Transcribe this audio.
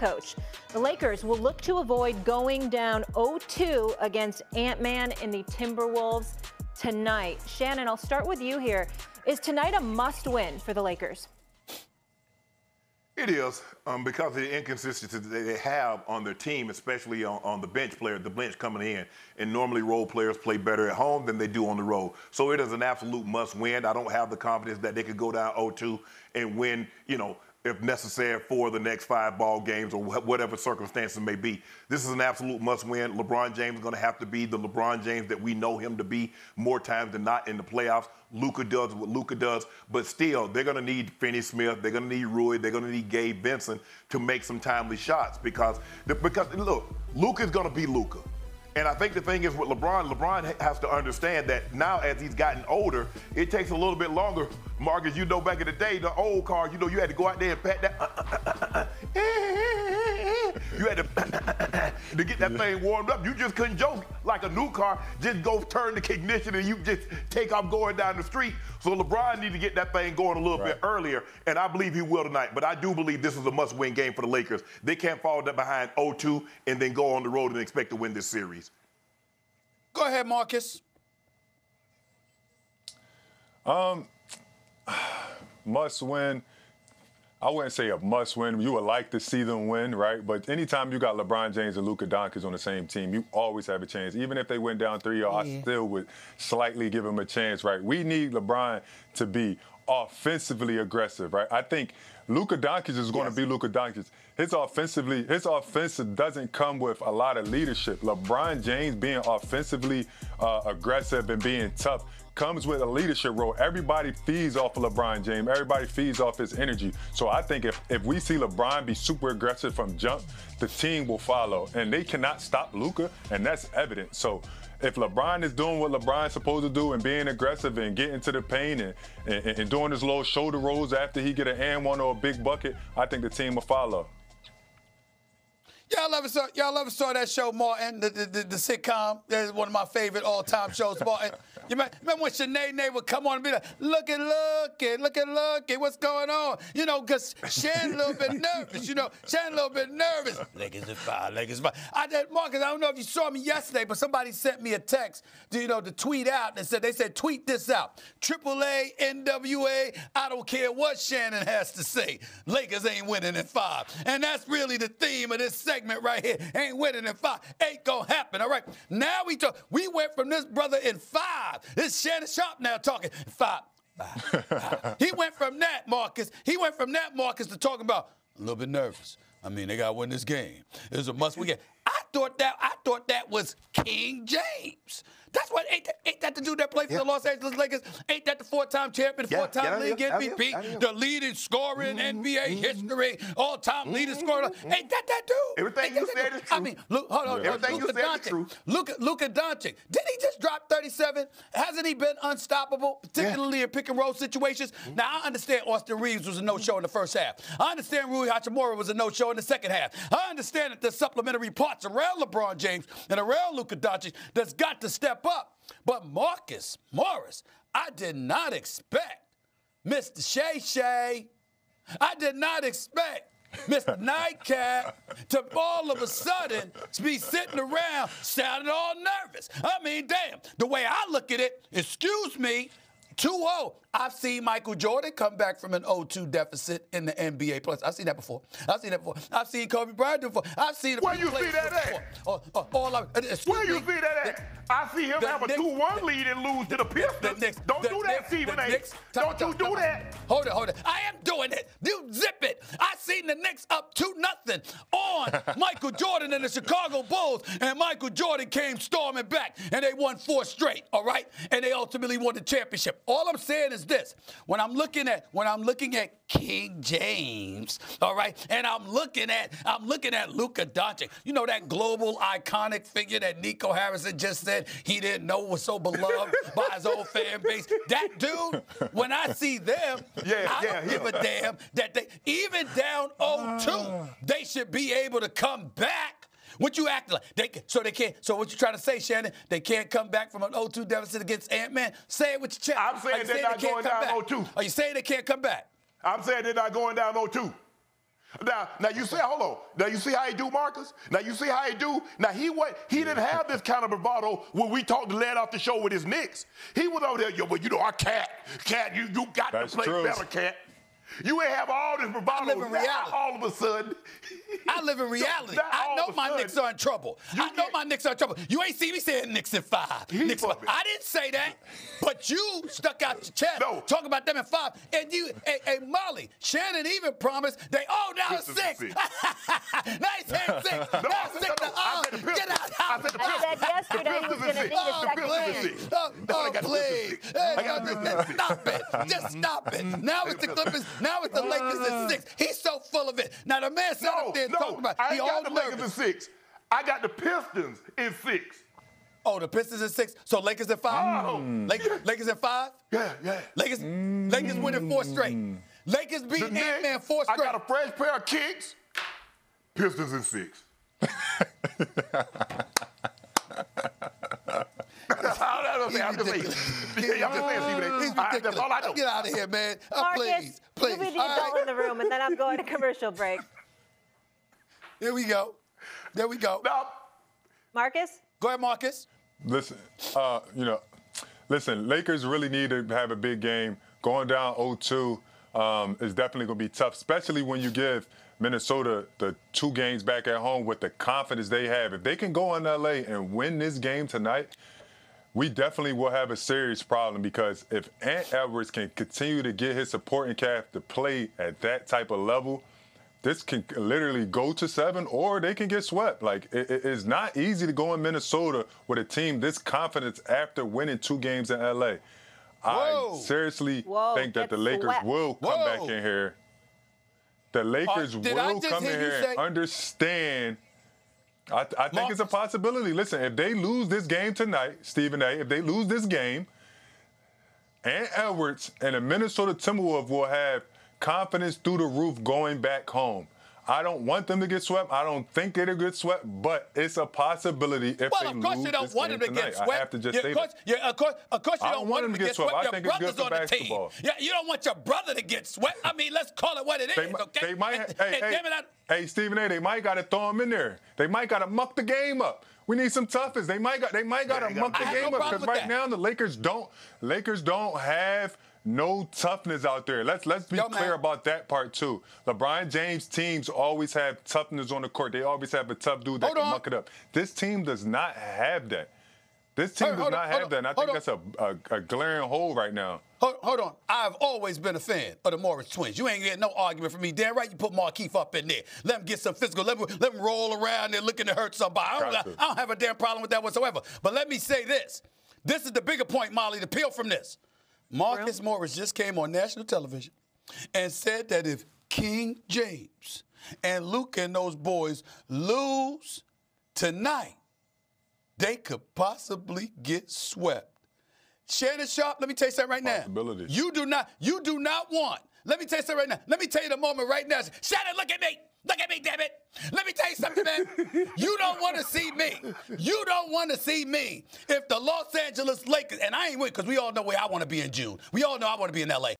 coach. The Lakers will look to avoid going down 0-2 against Ant-Man and the Timberwolves tonight. Shannon, I'll start with you here. Is tonight a must-win for the Lakers? It is, because of the inconsistency that they have on their team, especially on the bench player, the bench coming in. And normally role players play better at home than they do on the road. So it is an absolute must-win. I don't have the confidence that they could go down 0-2 and win, if necessary, for the next 5 ball games or whatever circumstances may be. This is an absolute must-win. LeBron James is going to have to be the LeBron James that we know him to be more times than not in the playoffs. Luka does what Luka does, but still, they're going to need Finney Smith, they're going to need Rui, they're going to need Gabe Vincent to make some timely shots because look, Luka's going to be Luka. And I think the thing is with LeBron has to understand that now as he's gotten older, it takes a little bit longer. Marcus, back in the day, the old car, you had to go out there and pat that. You had to get that thing warmed up. You just couldn't joke like a new car, just go turn the ignition and you just take off going down the street. So LeBron needs to get that thing going a little bit earlier, and I believe he will tonight. But I do believe this is a must-win game for the Lakers. They can't fall behind 0-2 and then go on the road and expect to win this series. Go ahead, Marcus. Must win. I wouldn't say a must win. You would like to see them win, right? But anytime you got LeBron James and Luka Doncic on the same team, you always have a chance. Even if they went down 3-0, I still would slightly give them a chance, right? We need LeBron to be offensively aggressive, right? I think Luka Doncic is going to be Luka Doncic. His offensive doesn't come with a lot of leadership. LeBron James being offensively aggressive and being tough comes with a leadership role. Everybody feeds off of LeBron James. Everybody feeds off his energy. So I think if we see LeBron be super aggressive from jump, the team will follow. And they cannot stop Luka, and that's evident. So if LeBron is doing what LeBron's supposed to do and being aggressive and getting to the paint and doing his little shoulder rolls after he get an and one or a big bucket, I think the team will follow. Y'all ever saw that show, Martin, the sitcom? That's one of my favorite all-time shows, Martin. You remember when Sinead would come on and be like, look at, what's going on? Because Shannon's a little bit nervous, Shannon's a little bit nervous. Lakers at 5, Lakers at 5. Marcus, I don't know if you saw me yesterday, but somebody sent me a text, to tweet out, and they said, tweet this out. AAA, NWA, I don't care what Shannon has to say. Lakers ain't winning in 5. And that's really the theme of this segment right here. Ain't winning in 5. Ain't gonna happen, all right? Now we went from this brother in 5. This Shannon Sharpe now talking 5. He went from that, Marcus. To talking about a little bit nervous. I mean, they gotta win this game. It's a must-win game. I thought that was King James. That's what ain't that the dude that played for the Los Angeles Lakers? Ain't that the 4-time champion, the 4-time league MVP, the leading scorer in NBA history, all-time leading scorer? Ain't that dude? Everything you said is true. I mean, look, hold on. Everything you said is true. Luka Doncic. Didn't he just drop 37? Hasn't he been unstoppable, particularly in pick-and-roll situations? Now, I understand Austin Reeves was a no-show in the first half. I understand Rui Hachimura was a no-show in the second half. I understand that there's supplementary parts around LeBron James and around Luka Doncic that's got to step up. But Marcus Morris, I did not expect Mr. Shay. I did not expect Mr. Nightcap to all of a sudden be sitting around sounding all nervous. I mean, damn, the way I look at it, excuse me, 2-0. I've seen Michael Jordan come back from an 0-2 deficit in the NBA Plus. I've seen that before. I've seen Kobe Bryant do it before. I've seen it. Where you see that at? Where you see that at? I see him have a 2-1 lead and lose to the Pistons. Don't do that, Stephen A. Don't you do that. Hold it. I am doing it. You zip it. I seen the Knicks up 2-0 on Michael Jordan and the Chicago Bulls, and Michael Jordan came storming back, and they won 4 straight, all right? And they ultimately won the championship. All I'm saying is this. When I'm looking at King James, all right, and I'm looking at Luka Doncic, that global iconic figure that Nico Harrison just said he didn't know was so beloved by his old fan base. That dude, when I see them, I don't give a damn that they, even down 0-2, they should be able to come back. What you acting like? So what you trying to say, Shannon? They can't come back from an 0-2 deficit against Ant-Man? Say it with your chest. I'm saying they're not going down 0-2. Are you saying they can't come back? I'm saying they're not going down 0-2. Now you see, hold on. Now you see how he do, Marcus? Now you see how he do? Now he didn't have this kind of bravado when we talked to led off the show with his Knicks. He was over there, our cat, you got That's to play true. better, cat. You ain't have all this bravado. I live in reality. All of a sudden. I live in reality. I know my Knicks are in trouble. My Knicks are in trouble. You ain't see me saying Knicks in 5. Knicks in 5. I didn't say that, but you stuck out your chest talking about them in 5. And you, hey, Molly, Shannon even promised now it's 6. Now he's saying 6. Now it's 6. Get out. I said yesterday he was going to be a second man. Please. Stop it. Just stop it. Now it's the Clippers. Now it's the Lakers at 6. He's so full of it. Now the man sat up there and talked about I he ain't all got the Lakers nervous. at 6. I got the Pistons in 6. Oh, the Pistons at 6. So Lakers at 5. Oh. Lakers at 5. Yeah. Lakers winning 4 straight. Lakers beating Ant-Man 4 straight. I got a fresh pair of kicks. Pistons in 6. I'm just saying, Stephen A. That's all I know. Get out of here, man. Marcus, Please. you be the adult in the room, and then I'm going to commercial break. There we go. No. Marcus? Go ahead, Marcus. Listen, Lakers really need to have a big game. Going down 0-2 is definitely going to be tough, especially when you give Minnesota the 2 games back at home with the confidence they have. If they can go in L.A. and win this game tonight, we definitely will have a serious problem, because if Ant Edwards can continue to get his supporting cast to play at that type of level, this can literally go to 7, or they can get swept. Like, it's not easy to go in Minnesota with a team this confident after winning 2 games in L.A. I seriously think that the Lakers will come back in here. The Lakers will come in here and understand. I think it's a possibility. Listen, if they lose this game tonight, Stephen A., if they lose this game, Ant Edwards and the Minnesota Timberwolves will have confidence through the roof going back home. I don't want them to get swept. I don't think they'll get swept, but it's a possibility if they lose this game tonight. Well, of course you don't want them to get swept. I have to just say that. Of course you don't want them to get swept. I think it's good for basketball. Yeah, you don't want your brother to get swept. I mean, let's call it what it is, okay? They might, hey, Stephen A., they might got to throw him in there. They might got to muck the game up. We need some toughness. They might got to muck the game up, because right now the Lakers don't have no toughness out there. Let's be clear about that part too. LeBron James teams always have toughness on the court. They always have a tough dude that can muck it up. This team does not have that. This team does not have that, and I think that's a glaring hole right now. Hold on. I've always been a fan of the Morris twins. You ain't getting no argument from me. Damn right you put Markieff up in there. Let him get some physical. Let him roll around there looking to hurt somebody. I don't have a damn problem with that whatsoever. But let me say this. This is the bigger point, Molly, to peel from this. Marcus Morris just came on national television and said that if King James and Luke and those boys lose tonight, they could possibly get swept. Shannon Sharpe, let me tell you something right now. You do not want. Let me tell you something right now. Let me tell you the moment right now. Shannon, look at me. Look at me, damn it. Let me tell you something, man. You don't want to see me. You don't want to see me if the Los Angeles Lakers, and I ain't with, because we all know where I want to be in June. We all know I want to be in L.A.